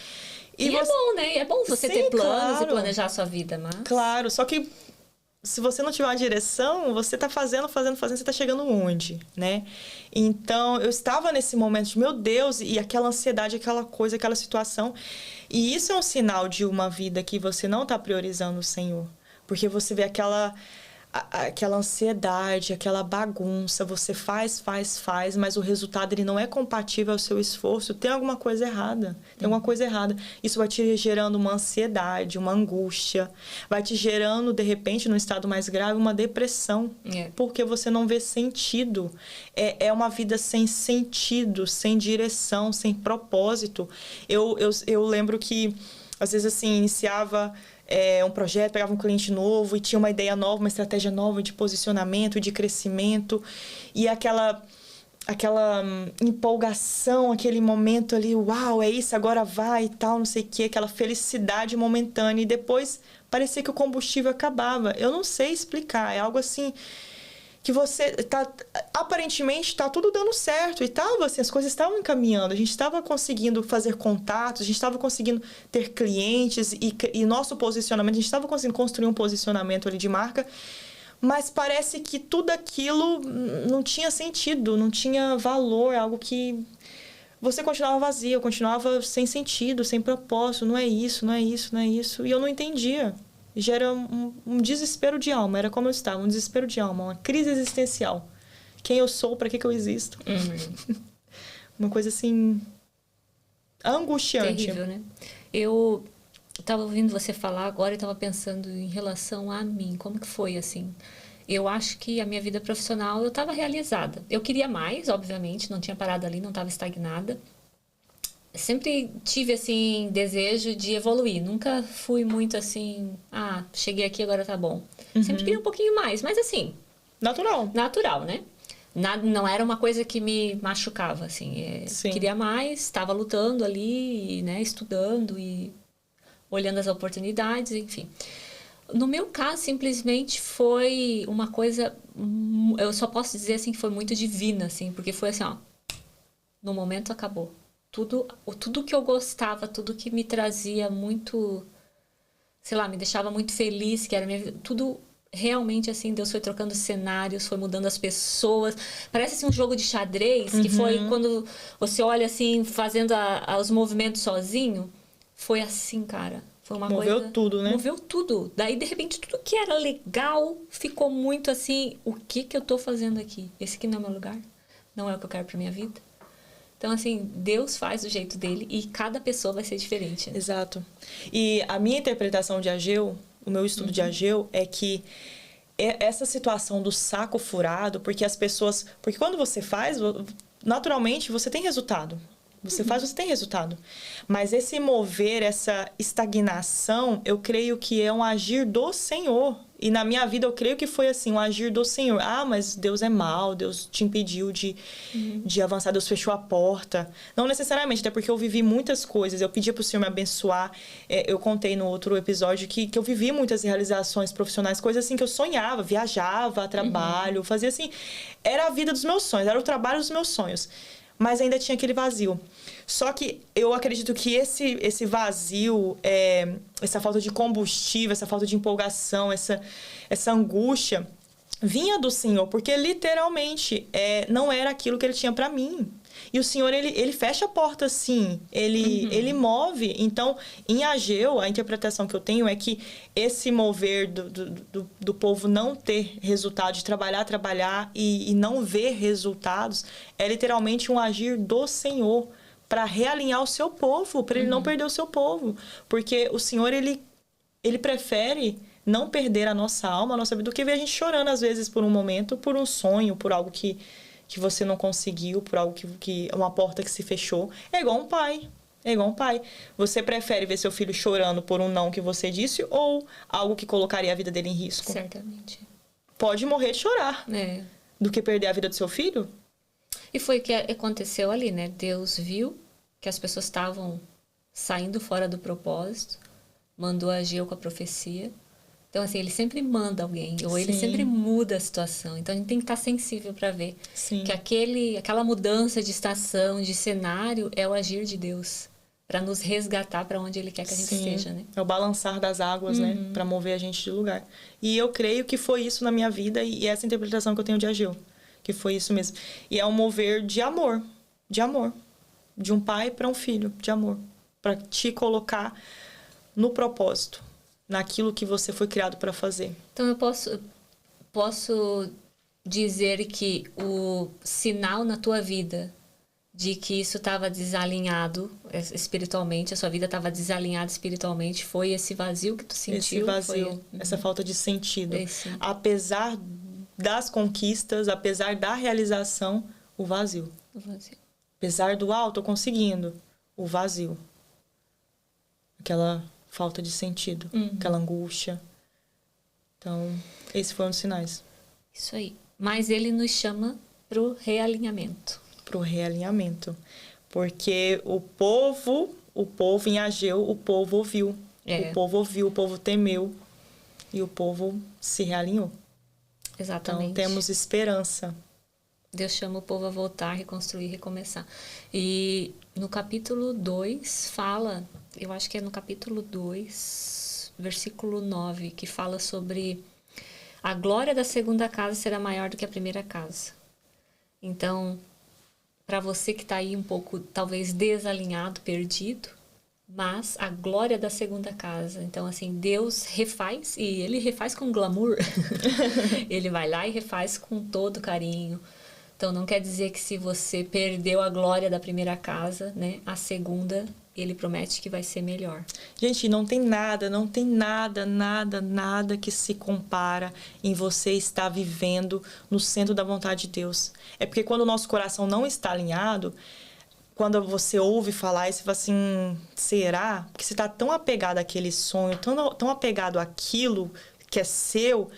E é bom, né? É bom você ter planos e planejar a sua vida, mas... Claro, só que se você não tiver uma direção, você tá fazendo, você tá chegando onde, né? Então, eu estava nesse momento de, meu Deus, e aquela ansiedade, aquela coisa, aquela situação. E isso é um sinal de uma vida que você não tá priorizando o Senhor. Porque você vê aquela ansiedade, aquela bagunça, você faz, mas o resultado ele não é compatível ao seu esforço, tem alguma coisa errada. Isso vai te gerando uma ansiedade, uma angústia, vai te gerando, de repente, num estado mais grave, uma depressão, porque você não vê sentido. É uma vida sem sentido, sem direção, sem propósito. Eu lembro que, às vezes, assim, iniciava... um projeto, pegava um cliente novo e tinha uma ideia nova, uma estratégia nova de posicionamento, de crescimento. E aquela empolgação, aquele momento ali, uau, é isso, agora vai e tal, não sei o quê. Aquela felicidade momentânea. E depois parecia que o combustível acabava. Eu não sei explicar, é algo assim... que você aparentemente tá tudo dando certo e tava assim, as coisas estavam encaminhando, a gente estava conseguindo fazer contatos, a gente estava conseguindo ter clientes e nosso posicionamento, a gente estava conseguindo construir um posicionamento ali de marca, mas parece que tudo aquilo não tinha sentido, não tinha valor, algo que você continuava vazio, continuava sem sentido, sem propósito, não é isso, e eu não entendia. Gera um desespero de alma, era como eu estava, um desespero de alma, uma crise existencial. Quem eu sou, para que eu existo? Uma coisa assim, angustiante. Terrível, né? Eu estava ouvindo você falar agora e estava pensando em relação a mim, como que foi, assim? Eu acho que a minha vida profissional, eu estava realizada. Eu queria mais, obviamente, não tinha parado ali, não estava estagnada. Sempre tive, assim, desejo de evoluir. Nunca fui muito, assim... cheguei aqui, agora tá bom. Sempre queria um pouquinho mais, mas, assim... Natural, né? Não era uma coisa que me machucava, assim. Queria mais, estava lutando ali, né? Estudando e olhando as oportunidades, enfim. No meu caso, simplesmente foi uma coisa... Eu só posso dizer, assim, que foi muito divina, assim. Porque foi assim, no momento acabou. Tudo que eu gostava, tudo que me trazia muito, sei lá, me deixava muito feliz, que era minha vida, tudo realmente assim, Deus foi trocando cenários, foi mudando as pessoas. Parece assim um jogo de xadrez, que foi quando você olha assim, fazendo os movimentos sozinho. Foi assim, cara. Foi uma coisa... Moveu tudo, né? Moveu tudo. Daí, de repente, tudo que era legal ficou muito assim, o que eu tô fazendo aqui? Esse aqui não é meu lugar? Não é o que eu quero pra minha vida? Então, assim, Deus faz do jeito dele e cada pessoa vai ser diferente. Né? Exato. E a minha interpretação de Ageu, o meu estudo de Ageu, é que essa situação do saco furado, porque as pessoas... Porque quando você faz, naturalmente, você tem resultado. Você faz, você tem resultado. Mas esse mover, essa estagnação, eu creio que é um agir do Senhor. E na minha vida, eu creio que foi assim, um agir do Senhor. Mas Deus é mau, Deus te impediu de avançar, Deus fechou a porta. Não necessariamente, até porque eu vivi muitas coisas. Eu pedi para o Senhor me abençoar. Eu contei no outro episódio que eu vivi muitas realizações profissionais, coisas assim que eu sonhava, viajava a trabalho, fazia assim. Era a vida dos meus sonhos, era o trabalho dos meus sonhos. Mas ainda tinha aquele vazio. Só que eu acredito que esse vazio, essa falta de combustível, essa falta de empolgação, essa angústia, vinha do Senhor, porque literalmente não era aquilo que Ele tinha para mim. E o Senhor, ele fecha a porta assim, ele move. Então, em Ageu, a interpretação que eu tenho é que esse mover do povo não ter resultado, de trabalhar e não ver resultados, é literalmente um agir do Senhor para realinhar o seu povo, para ele não perder o seu povo. Porque o Senhor, ele prefere não perder a nossa alma, a nossa vida, do que ver a gente chorando, às vezes, por um momento, por um sonho, por algo que você não conseguiu, por algo uma porta que se fechou. É igual um pai. É igual um pai. Você prefere ver seu filho chorando por um não que você disse ou algo que colocaria a vida dele em risco? Certamente. Pode morrer de chorar. É. Do que perder a vida do seu filho? E foi o que aconteceu ali, né? Deus viu que as pessoas estavam saindo fora do propósito, mandou Ageu com a profecia. Então, assim, ele sempre manda alguém, ou ele sempre muda a situação. Então, a gente tem que estar sensível para ver que aquela mudança de estação, de cenário, é o agir de Deus, para nos resgatar para onde Ele quer que a gente esteja, né? É o balançar das águas, né? Para mover a gente de lugar. E eu creio que foi isso na minha vida e essa interpretação que eu tenho de Ageu, que foi isso mesmo. E é um mover de amor, de um pai para um filho, de amor, para te colocar no propósito, naquilo que você foi criado para fazer. Então, eu posso dizer que o sinal na tua vida de que isso estava desalinhado espiritualmente, a sua vida estava desalinhada espiritualmente, foi esse vazio que tu sentiu? Esse vazio, essa falta de sentido. Apesar das conquistas, apesar da realização, o vazio. Apesar do tô conseguindo, o vazio. Aquela falta de sentido, aquela angústia. Então, esse foi um dos sinais. Isso aí. Mas ele nos chama pro realinhamento. Pro realinhamento. Porque o povo em Ageu, o povo ouviu. O povo ouviu, o povo temeu. E o povo se realinhou. Exatamente. Então, temos esperança. Deus chama o povo a voltar, reconstruir, recomeçar. E no capítulo 2 fala, eu acho que é no capítulo 2, versículo 9, que fala sobre a glória da segunda casa será maior do que a primeira casa. Então, para você que está aí um pouco, talvez, desalinhado, perdido, mas a glória da segunda casa. Então, assim, Deus refaz, e Ele refaz com glamour. Ele vai lá e refaz com todo carinho. Então, não quer dizer que se você perdeu a glória da primeira casa, né, a segunda, Ele promete que vai ser melhor. Gente, não tem nada que se compara em você estar vivendo no centro da vontade de Deus. É porque quando o nosso coração não está alinhado, quando você ouve falar e você fala assim, será? Porque você está tão apegado àquele sonho, tão apegado àquilo que é seu,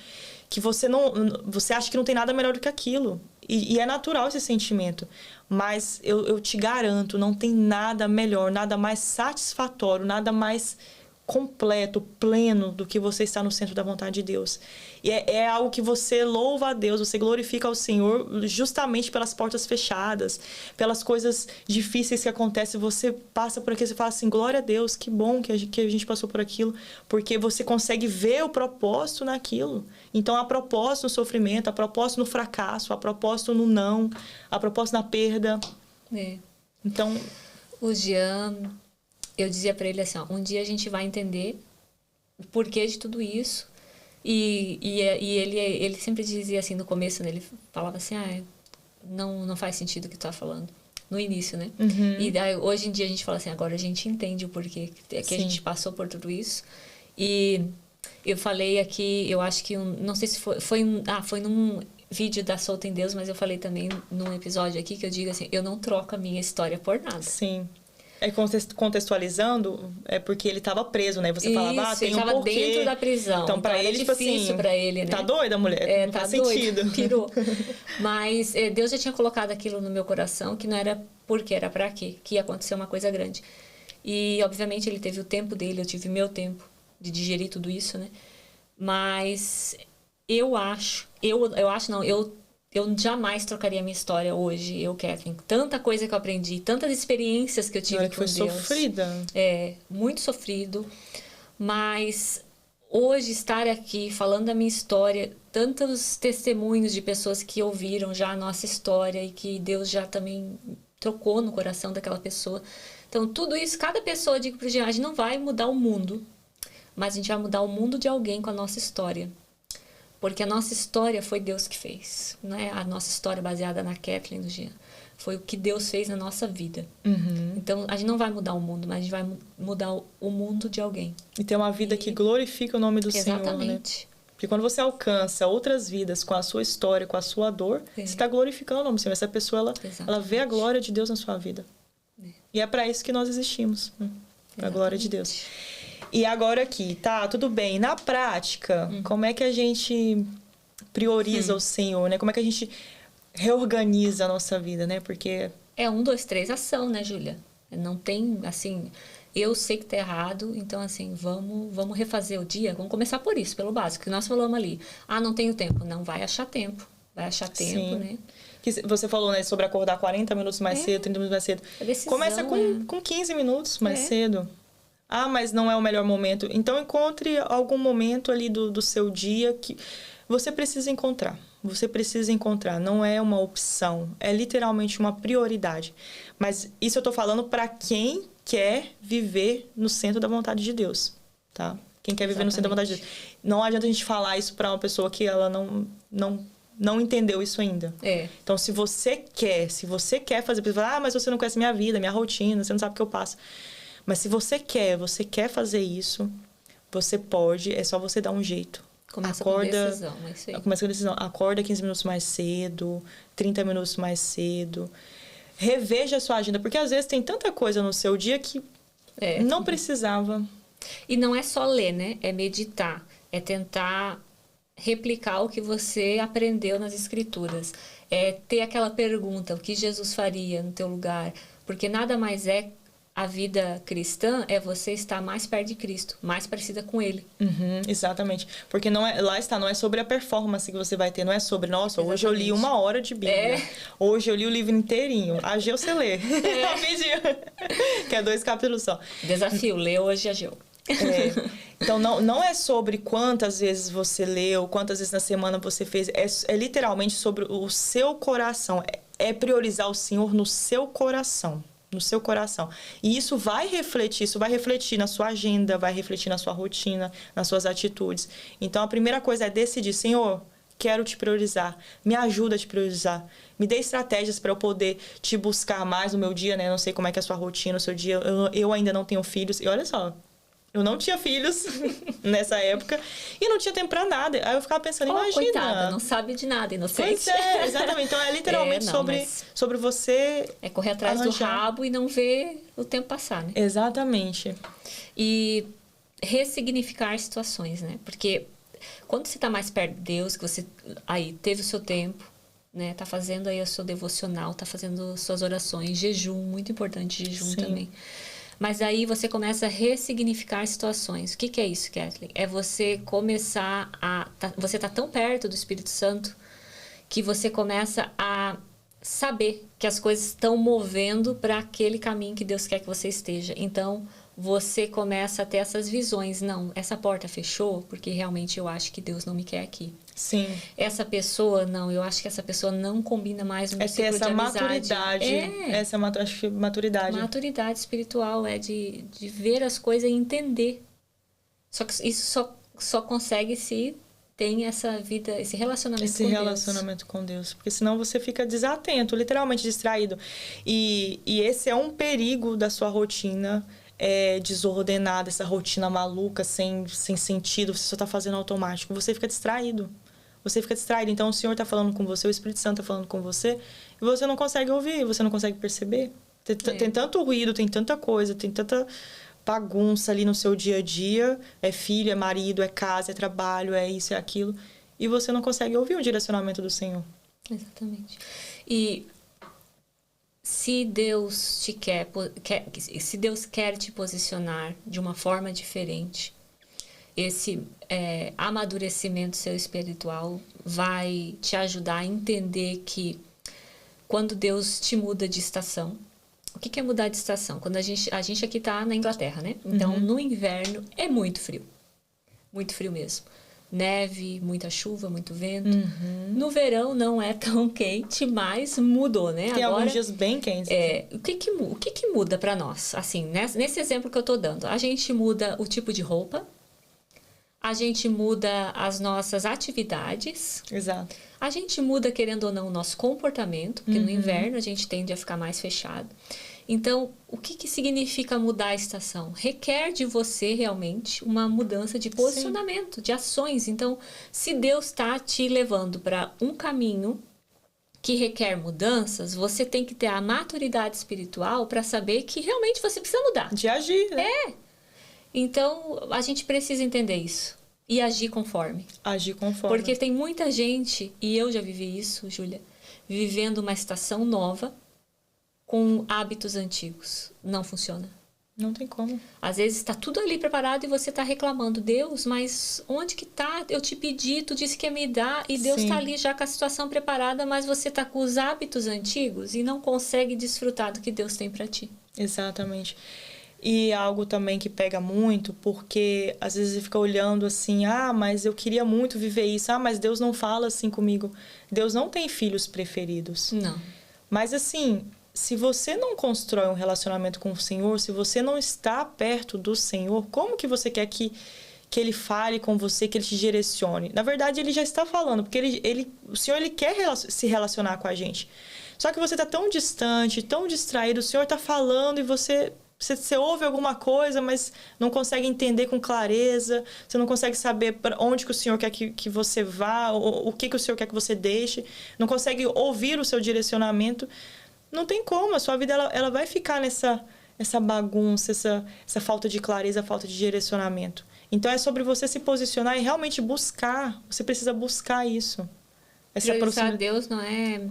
que você acha que não tem nada melhor do que aquilo. E é natural esse sentimento. Mas eu te garanto, não tem nada melhor, nada mais satisfatório, nada mais completo, pleno do que você estar no centro da vontade de Deus. E é algo que você louva a Deus, você glorifica ao Senhor justamente pelas portas fechadas, pelas coisas difíceis que acontecem. Você passa por aquilo e fala assim, glória a Deus, que bom que a gente passou por aquilo, porque você consegue ver o propósito naquilo. Então, há propósito no sofrimento, há propósito no fracasso, há propósito no não, há propósito na perda. Então, o Jean, eu dizia para ele assim, ó, um dia a gente vai entender o porquê de tudo isso. E ele sempre dizia assim no começo, né, ele falava assim, não faz sentido o que tu tá falando. No início, né? E daí, hoje em dia a gente fala assim, agora a gente entende o porquê que a gente passou por tudo isso. E eu falei aqui, eu acho que, não sei se foi num vídeo da Solta em Deus, mas eu falei também num episódio aqui que eu digo assim, eu não troco a minha história por nada. Sim. Contextualizando, é porque ele estava preso, né? Você falava, tem um porquê. Ele estava dentro da prisão. Então, para ele, tipo assim, pra ele, né? Tá doida, mulher? Não tá faz doido, sentido. Pirou. Mas Deus já tinha colocado aquilo no meu coração, que não era porque, era para quê? Que ia acontecer uma coisa grande. E, obviamente, ele teve o tempo dele, eu tive meu tempo de digerir tudo isso, né? Mas eu jamais trocaria a minha história hoje, Kathleen. Tanta coisa que eu aprendi, tantas experiências que eu tive com Deus. Foi sofrida. Muito sofrido. Mas hoje estar aqui falando da minha história, tantos testemunhos de pessoas que ouviram já a nossa história e que Deus já também trocou no coração daquela pessoa. Então, tudo isso, cada pessoa, digo pro Jean, a gente não vai mudar o mundo, mas a gente vai mudar o mundo de alguém com a nossa história. Porque a nossa história foi Deus que fez. Não é a nossa história baseada na Kathleen do Jean. Foi o que Deus fez na nossa vida. Então, a gente não vai mudar o mundo, mas a gente vai mudar o mundo de alguém. E ter uma vida que glorifica o nome do Senhor, né? Exatamente. Porque quando você alcança outras vidas com a sua história, com a sua dor, você está glorificando o nome do Senhor. Essa pessoa, ela vê a glória de Deus na sua vida. E é para isso que nós existimos, né? Para a glória de Deus. E agora aqui, tá, tudo bem. Na prática, como é que a gente prioriza o Senhor, né? Como é que a gente reorganiza a nossa vida, né? Porque... É 1, 2, 3, ação, né, Júlia? Não tem, assim... Eu sei que tá errado, então, assim, vamos refazer o dia. Vamos começar por isso, pelo básico, que nós falamos ali. Ah, não tenho tempo. Não, vai achar tempo. Vai achar tempo, né? Que você falou, né, sobre acordar 40 minutos mais cedo, 30 minutos mais cedo. Começa com 15 minutos mais cedo. Ah, mas não é o melhor momento. Então, encontre algum momento ali do seu dia que você precisa encontrar. Você precisa encontrar. Não é uma opção. É literalmente uma prioridade. Mas isso eu tô falando para quem quer viver no centro da vontade de Deus, tá? Quem quer viver no centro da vontade de Deus. Não adianta a gente falar isso para uma pessoa que ela não entendeu isso ainda. Então, se você quer fazer... Ah, mas você não conhece minha vida, minha rotina, você não sabe o que eu passo. Mas se você quer fazer isso, você pode, é só você dar um jeito. Começa com decisão, é isso aí. Começa com decisão. Acorda 15 minutos mais cedo, 30 minutos mais cedo. Reveja a sua agenda, porque às vezes tem tanta coisa no seu dia que não precisava. E não é só ler, né? É meditar, é tentar replicar o que você aprendeu nas escrituras. É ter aquela pergunta, o que Jesus faria no teu lugar? Porque nada mais é a vida cristã, é você estar mais perto de Cristo, mais parecida com Ele. Exatamente. Porque não é sobre a performance que você vai ter, não é sobre, nossa, hoje eu li 1 hora de Bíblia, hoje eu li o livro inteirinho, Ageu você lê, rapidinho, que é 2 capítulos só. Desafio, lê hoje Ageu. Então, não é sobre quantas vezes você leu, quantas vezes na semana você fez, é literalmente sobre o seu coração, é priorizar o Senhor no seu coração. No seu coração. E isso vai refletir na sua agenda, vai refletir na sua rotina, nas suas atitudes. Então, a primeira coisa é decidir, Senhor, quero te priorizar, me ajuda a te priorizar, me dê estratégias para eu poder te buscar mais no meu dia, né? Eu não sei como é que é a sua rotina, o seu dia, eu ainda não tenho filhos, e olha só, eu não tinha filhos nessa época e não tinha tempo pra nada. Aí eu ficava pensando, imagina. Coitada, não sabe de nada, inocente. Pois é, exatamente. Então é literalmente sobre você... É correr atrás do rabo e não ver o tempo passar, né? Exatamente. E ressignificar situações, né? Porque quando você tá mais perto de Deus, que você aí teve o seu tempo, né? Tá fazendo aí o seu devocional, tá fazendo suas orações, jejum, muito importante jejum também. Mas aí você começa a ressignificar situações. O que é isso, Kathleen? É você começar a... Você tá tão perto do Espírito Santo que você começa a saber que as coisas estão movendo para aquele caminho que Deus quer que você esteja. Então, você começa a ter essas visões. Não, essa porta fechou porque realmente eu acho que Deus não me quer aqui. Sim. Essa pessoa, não, eu acho que essa pessoa não combina mais no meu ciclo de amizade. Acho que maturidade. Maturidade espiritual é de ver as coisas e entender. Só que isso só consegue se tem essa vida, esse relacionamento com Deus. Porque senão você fica desatento, literalmente distraído. E esse é um perigo da sua rotina desordenada, essa rotina maluca, sem sentido, você só tá fazendo automático. Você fica distraído. Então, o Senhor tá falando com você, o Espírito Santo tá falando com você, e você não consegue ouvir, você não consegue perceber. Tem tanto ruído, tem tanta coisa, tem tanta bagunça ali no seu dia a dia. É filho, é marido, é casa, é trabalho, é isso, é aquilo. E você não consegue ouvir o direcionamento do Senhor. Exatamente. E se Deus se Deus quer te posicionar de uma forma diferente, esse amadurecimento seu espiritual vai te ajudar a entender que quando Deus te muda de estação... O que é mudar de estação? Quando a gente aqui tá na Inglaterra, né? Então, no inverno é muito frio. Muito frio mesmo. Neve, muita chuva, muito vento. No verão não é tão quente, mas mudou, né? Tem alguns dias bem quentes. O que muda para nós? Assim, nesse exemplo que eu tô dando, a gente muda o tipo de roupa, A gente muda as nossas atividades. Exato. A gente muda, querendo ou não, o nosso comportamento, porque no inverno a gente tende a ficar mais fechado. Então, o que significa mudar a estação? Requer de você realmente uma mudança de posicionamento, de ações. Então, se Deus está te levando para um caminho que requer mudanças, você tem que ter a maturidade espiritual para saber que realmente você precisa mudar. De agir, né? Então, a gente precisa entender isso e agir conforme. Agir conforme. Porque tem muita gente, e eu já vivi isso, Júlia, vivendo uma estação nova com hábitos antigos. Não funciona. Não tem como. Às vezes está tudo ali preparado e você está reclamando, Deus, mas onde que tá? Eu te pedi, tu disse que ia me dar, e Deus está ali já com a situação preparada, mas você está com os hábitos antigos e não consegue desfrutar do que Deus tem para ti. Exatamente. E algo também que pega muito, porque às vezes você fica olhando assim, mas eu queria muito viver isso, mas Deus não fala assim comigo. Deus não tem filhos preferidos. Não. Mas assim, se você não constrói um relacionamento com o Senhor, se você não está perto do Senhor, como que você quer que Ele fale com você, que Ele te direcione? Na verdade, Ele já está falando, porque o Senhor Ele quer se relacionar com a gente. Só que você está tão distante, tão distraído, o Senhor está falando e você ouve alguma coisa, mas não consegue entender com clareza, você não consegue saber para onde que o Senhor quer que você vá, o que o Senhor quer que você deixe, não consegue ouvir o seu direcionamento. Não tem como, a sua vida ela vai ficar nessa bagunça, essa falta de clareza, falta de direcionamento. Então é sobre você se posicionar e realmente buscar, você precisa buscar isso. Priorizar Deus não é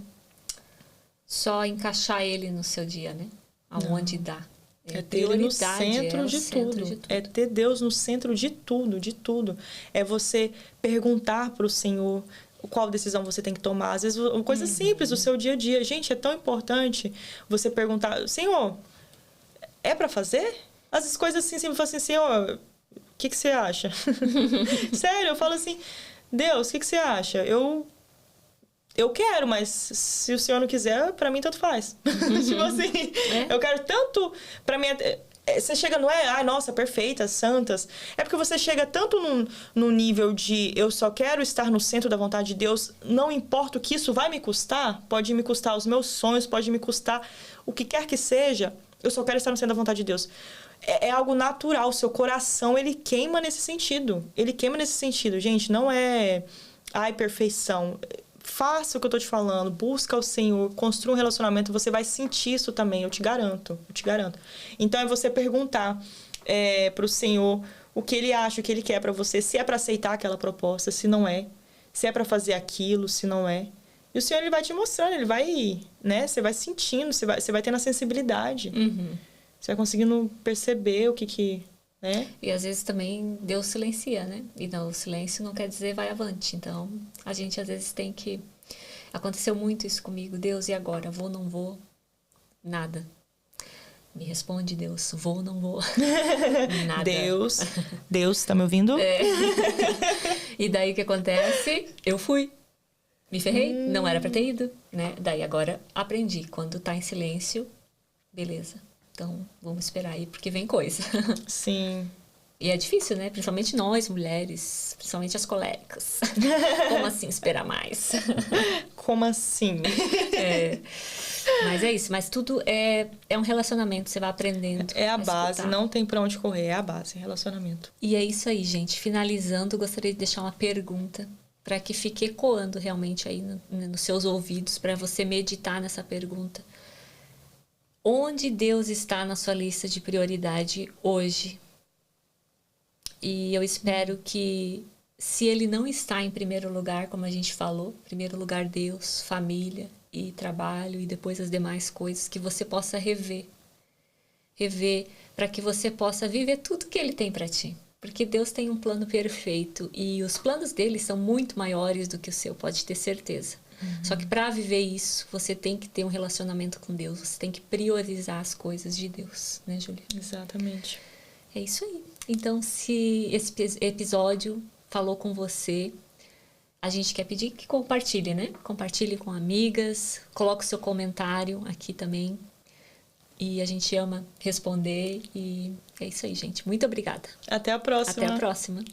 só encaixar Ele no seu dia, né? Aonde dá. É ter Ele no centro de tudo. É ter Deus no centro de tudo, de tudo. É você perguntar para o Senhor qual decisão você tem que tomar. Às vezes, uma coisa simples do seu dia a dia. Gente, é tão importante você perguntar, Senhor, é para fazer? Às vezes, coisas assim, você fala assim, Senhor, o que você acha? Sério, eu falo assim, Deus, o que você acha? Eu quero, mas se o Senhor não quiser, pra mim tanto faz. Tipo assim, eu quero tanto pra mim. Você chega, não é, nossa, perfeitas, santas. É porque você chega tanto num nível de eu só quero estar no centro da vontade de Deus, não importa o que isso vai me custar, pode me custar os meus sonhos, pode me custar o que quer que seja, eu só quero estar no centro da vontade de Deus. É algo natural, o seu coração, ele queima nesse sentido. Ele queima nesse sentido, gente, não é, perfeição. Faça o que eu tô te falando, busca o Senhor, construa um relacionamento, você vai sentir isso também, eu te garanto. Então é você perguntar pro Senhor o que Ele acha, o que Ele quer pra você, se é pra aceitar aquela proposta, se não é, se é pra fazer aquilo, se não é. E o Senhor, Ele vai te mostrando, Ele vai, né, você vai sentindo, você vai tendo a sensibilidade. Você vai conseguindo perceber o que né? E às vezes também Deus silencia, né? E o silêncio não quer dizer vai avante. Então, a gente às vezes tem que... Aconteceu muito isso comigo. Deus, e agora? Vou, não vou? Nada. Me responde, Deus. Vou, não vou? Nada. Deus, tá me ouvindo? E daí o que acontece? Eu fui. Me ferrei. Não era pra ter ido, né? Daí agora aprendi. Quando tá em silêncio, beleza. Então, vamos esperar aí, porque vem coisa. Sim. E é difícil, né? Principalmente nós, mulheres, principalmente as coléricas. Como assim esperar mais? Como assim? Mas é isso. Mas tudo é um relacionamento, você vai aprendendo. É a base, não tem pra onde correr. É a base, relacionamento. E é isso aí, gente. Finalizando, gostaria de deixar uma pergunta para que fique ecoando realmente aí nos seus ouvidos, para você meditar nessa pergunta. Onde Deus está na sua lista de prioridade hoje? E eu espero que, se Ele não está em primeiro lugar, como a gente falou, primeiro lugar Deus, família e trabalho e depois as demais coisas, que você possa rever para que você possa viver tudo que Ele tem para ti. Porque Deus tem um plano perfeito e os planos dele são muito maiores do que o seu, pode ter certeza. Só que para viver isso, você tem que ter um relacionamento com Deus. Você tem que priorizar as coisas de Deus, né, Júlia? Exatamente. É isso aí. Então, se esse episódio falou com você, a gente quer pedir que compartilhe, né? Compartilhe com amigas, coloque o seu comentário aqui também. E a gente ama responder. E é isso aí, gente. Muito obrigada. Até a próxima. Até a próxima.